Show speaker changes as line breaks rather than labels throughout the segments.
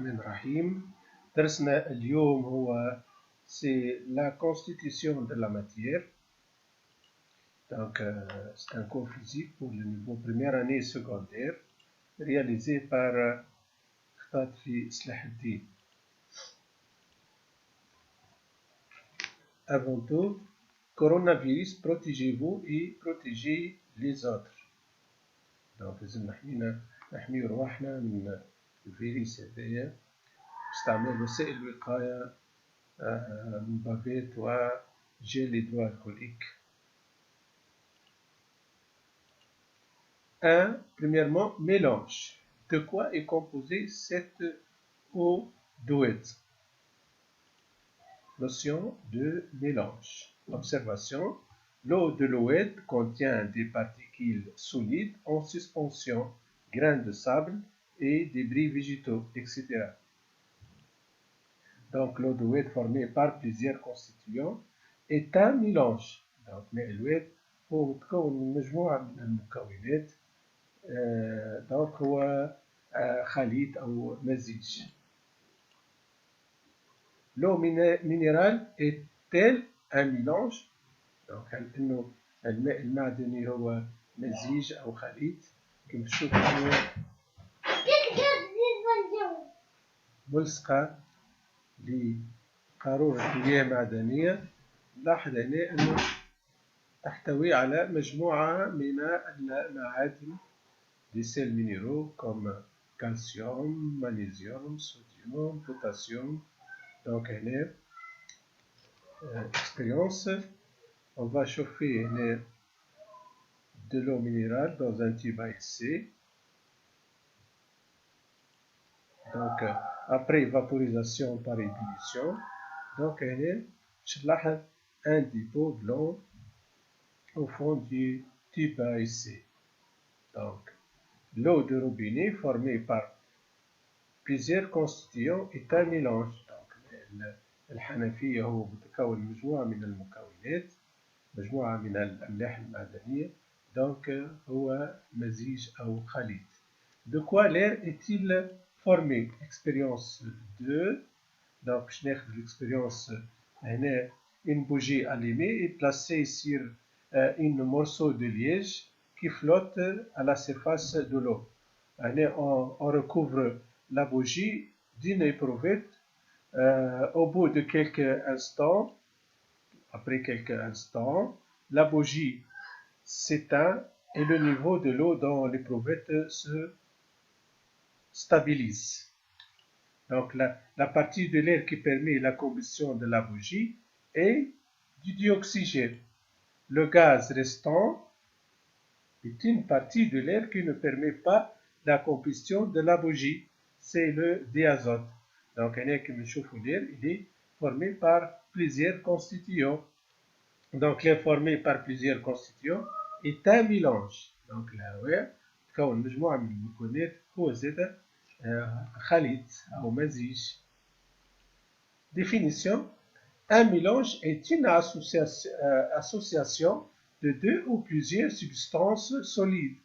الرحمن الرحيم. درسنا اليوم هو c'est la constitution de la matière. Donc c'est un cours physique pour le niveau première année secondaire réalisé par Khatfi Slahaddin. Avant tout, coronavirus, protégez-vous et protégez les autres. Donc لازم نحميو رواحنا من الفيروس هذايا باستعمال وسائل الوقاية من بافيت وجيل هيدروالكوليك. 1. Premièrement, mélange. De quoi est composée cette eau douette? Notion de mélange. Observation. L'eau de l'oued contient des particules solides en suspension, grains de sable et débris végétaux, etc. Donc l'eau de l'oued formée par plusieurs constituants est un mélange. Donc ماء الواد هو متكون من مجموعة من المكونات. donc هو خليط أو مزيج. L'eau minérale est-elle un mélange؟ donc هل إنه الماء المعدني هو مزيج أو خليط؟ كما تشوفوا ملصقة لقارورة مياه معدنية. لاحظ هنا أنه تحتوي على مجموعة من المعادن des sels minéraux comme calcium, magnésium, sodium, potassium. Donc هنا expérience, on va chauffer هنا de l'eau minérale dans un tube à essai. Donc après vaporisation par ébullition, donc هنا تلاحظ un dépôt blanc au fond du tube à essai. Donc l'eau de robinet formée par plusieurs constituants est un mélange. Donc الحنفية هو متكون مجموعة من المكونات، مجموعة من الأملاح المعدنية. donc هو مزيج أو خليط. De quoi l'air est-il formé? Expérience 2. donc باش ناخذ l'expérience هنا une bougie allumée et placée sur un morceau de liège qui flotte à la surface de l'eau. On recouvre la bougie d'une éprouvette. Au bout de quelques instants, après quelques instants, la bougie s'éteint et le niveau de l'eau dans l'éprouvette se stabilise. Donc la partie de l'air qui permet la combustion de la bougie est du dioxygène. Le gaz restant est une partie de l'air qui ne permet pas la combustion de la bougie, c'est le diazote. Donc l'air il est formé par plusieurs constituants. donc l'air formé par plusieurs constituants est un mélange. donc الهواء تكون مجموعة من المكونات هو زاد خليط أو مزيج. Définition. Un mélange est une association de deux ou plusieurs substances solides,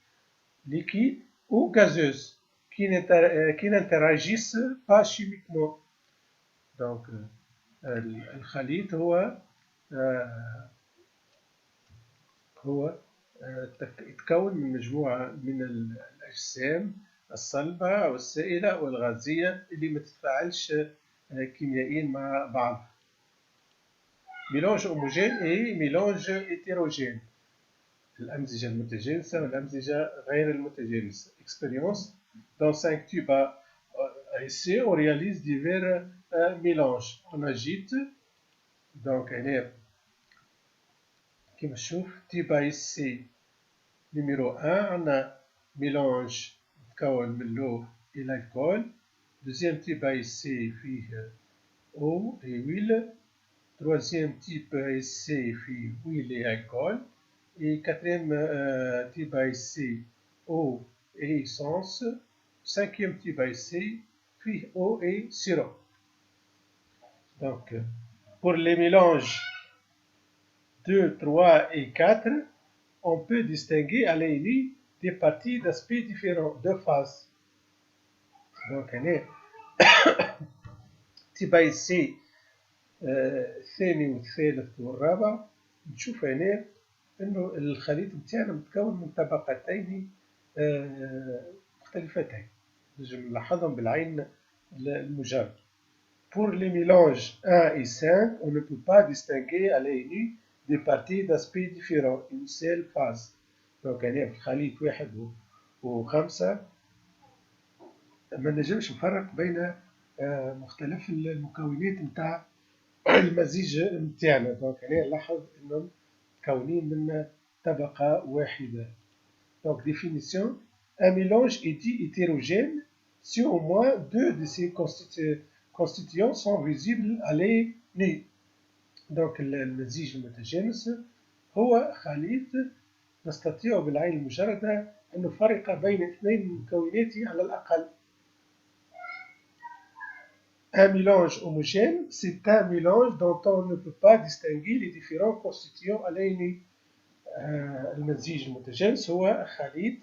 liquides ou gazeuses qui n'interagissent pas chimiquement. donc الخليط هو يتكون من مجموعة من الأجسام الصلبة أو السائلة أو الغازية اللي ما تتفاعلش كيميائيا مع بعض. mélange homogène et mélange hétérogène. الأمزجة المتجانسة والأمزجة غير المتجانسة. expérience. Dans 5 tubes à essai, on réalise divers mélanges. On agite. donc هنا كما تشوف tube à essai numéro 1 عندنا mélange متكون من l'eau et l'alcool. deuxième tube à essai فيه eau et huile. troisième type à essai فيه huile et alcool. et quatrième type à essai eau et essence. cinquième type à essai فيه eau et sirop. donc pour les mélanges 2, 3 et 4, on peut distinguer à l'œil des parties d'aspect différents, de phases. donc هنا تباي سي الثاني والثالث والرابع، نشوف هنا انه الخليط نتاعنا متكون من طبقتين مختلفتين، نجم نلاحظهم بالعين المجرد. Pour les mélanges 1 et 5, on ne peut pas distinguer à l'œil nu des parties d'aspect différents, une seule phase. Donc هنا في الخليط 1 و5 ما نجمش نفرق بين مختلف المكونات نتاع المزيج نتاعنا. دونك هنا نلاحظ انهم متكونين من طبقة واحدة. Donc définition: un mélange est dit hétérogène si au moins deux de ses constituants sont visibles à l'œil nu. Donc المزيج المتجانس هو خليط نستطيع بالعين المجردة أن نفرق بين اثنين من مكوناته على الأقل. Un mélange homogène, c'est un mélange dont on ne peut pas distinguer les différents constituants à l'œil nu. المزيج المتجانس هو خليط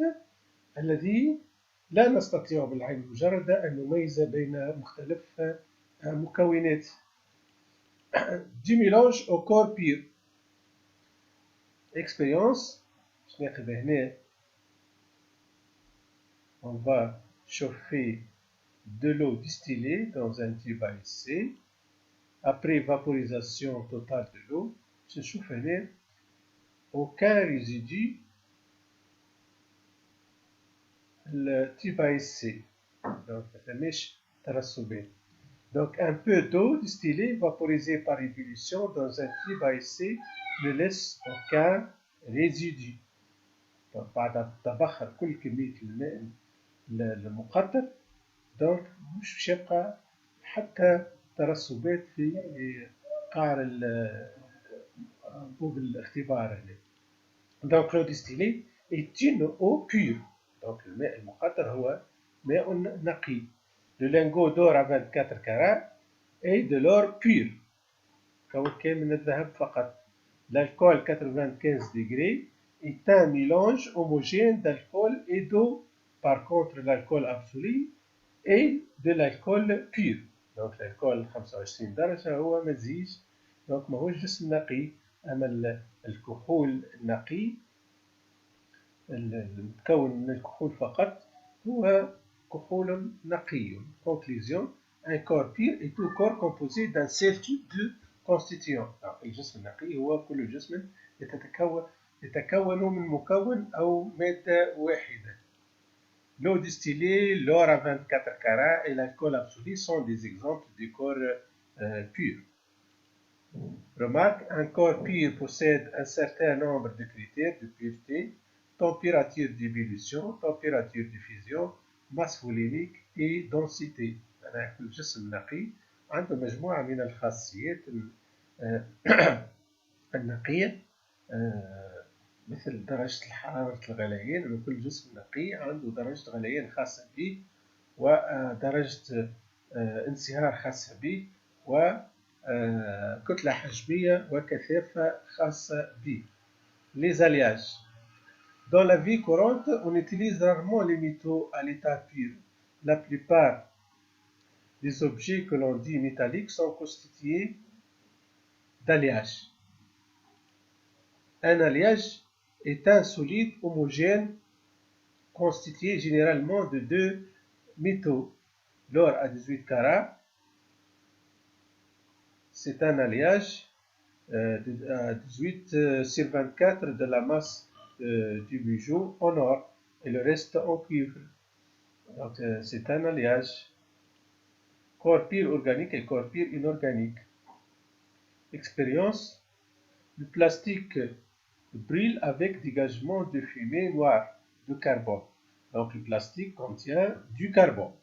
الذي لا نستطيع بالعين المجردة أن نميز بين مختلف مكونات. Du mélange au corps pur. Expérience. On va chauffer de l'eau distillée dans un tube à essai. Après vaporisation totale de l'eau, je chauffe aucun résidu. Le tube à essai. Donc un peu d'eau distillée vaporisée par ébullition dans un tube à essai ne laisse aucun résidu. Donc بعد تبخر كل كمية الماء المقطر، دونك مش باش يبقى حتى ترسبات في قعر أنبوب الاختبار هنا. دونك l'eau distillée est une eau pure. دونك الماء المقطر هو ماء نقي. Le lingot d'or à 24 carats est de l'or pur. كان من الذهب فقط. L'alcool 95 degrés est un mélange homogène d'alcool et d'eau. Par contre, l'alcool absolu est de l'alcool pur. Donc l'alcool 25 درجة هو مزيج، donc ماهوش جسم نقي. أما الكحول النقي المتكون من الكحول فقط هو كحول نقي. Conclusion: un corps pur est tout corps composé d'un seul type de constituant. الجسم النقي هو كل جسم يتكون من مكون أو مادة واحدة. L'eau distillée, l'or à 24 carats et l'alcool absolu sont des exemples de corps purs. Remarque: un corps pur possède un certain nombre de critères de pureté: température d'ébullition, température de fusion, masse volumique et densité. كل جسم نقي عنده مجموعة من الخاصيات النقية، مثل درجة حرارة الغليان. كل جسم نقي عنده درجة غليان خاصة به، ودرجة انصهار خاصة به، وكتلة حجمية وكثافة خاصة به. Les alliages. Dans la vie courante, on utilise rarement les métaux à l'état pur. La plupart des objets que l'on dit métalliques sont constitués d'alliages. Un alliage est un solide homogène constitué généralement de deux métaux. L'or à 18 carats, c'est un alliage à 18/24 de la masse du bijou en or et le reste en cuivre. Donc c'est un alliage. Corps pur organique et corps pur inorganique. Expérience: le plastique brûle avec dégagement de fumée noire de carbone. Donc le plastique contient du carbone.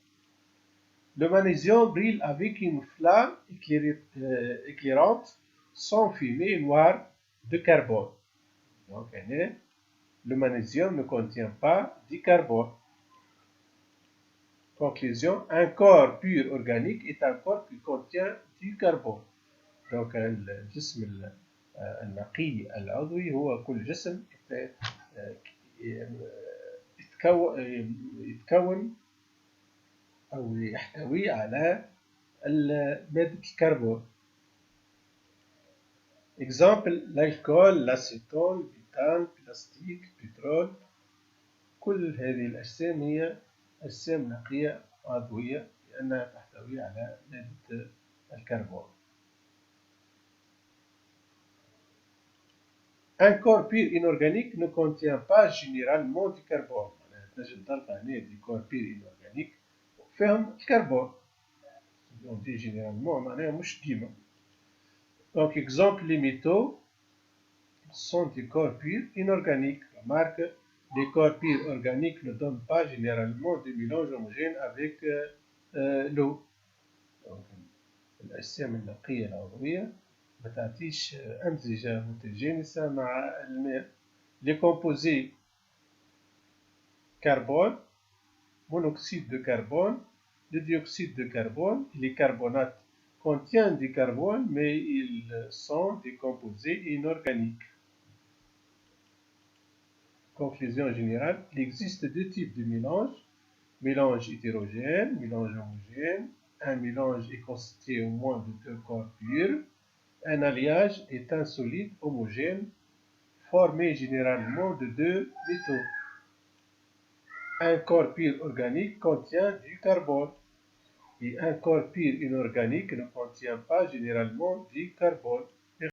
Le magnésium brûle avec une flamme éclairante sans fumée noire de carbone. Donc le magnésium ne contient pas du carbone. Conclusion: un corps pur organique est un corps qui contient du carbone. Donc الجسم النقي العضوي هو كل جسم يتكون أو يحتوي على مادة الكربون. Exemple l'alcool, l'acétone, البيتان، بلاستيك، بترول. كل هذه الأجسام هي أجسام نقية عضوية لأنها تحتوي على مادة الكربون. Un corps pur inorganique ne contient pas généralement du carbone. تنجم تلقى هنا دي كور بير inorganique فيهم الكربون. On dit généralement معناها مش ديما. Donc exemple les métaux sont des corps purs inorganiques. Remarque, les corps purs organiques ne donnent pas généralement des mélanges homogènes avec l'eau. الأجسام النقية العضوية ما تعطيش أمزجة متجانسة مع الماء. Les composés carbone, monoxyde de carbone, le dioxyde de carbone et les carbonates contiennent du carbone mais ils sont des composés inorganiques. Conclusion générale, il existe deux types de mélanges, mélange hétérogène, mélange homogène. Un mélange est constitué au moins de deux corps purs. Un alliage est un solide homogène formé généralement de deux métaux. Un corps pur organique contient du carbone et un corps pur inorganique ne contient pas généralement du carbone.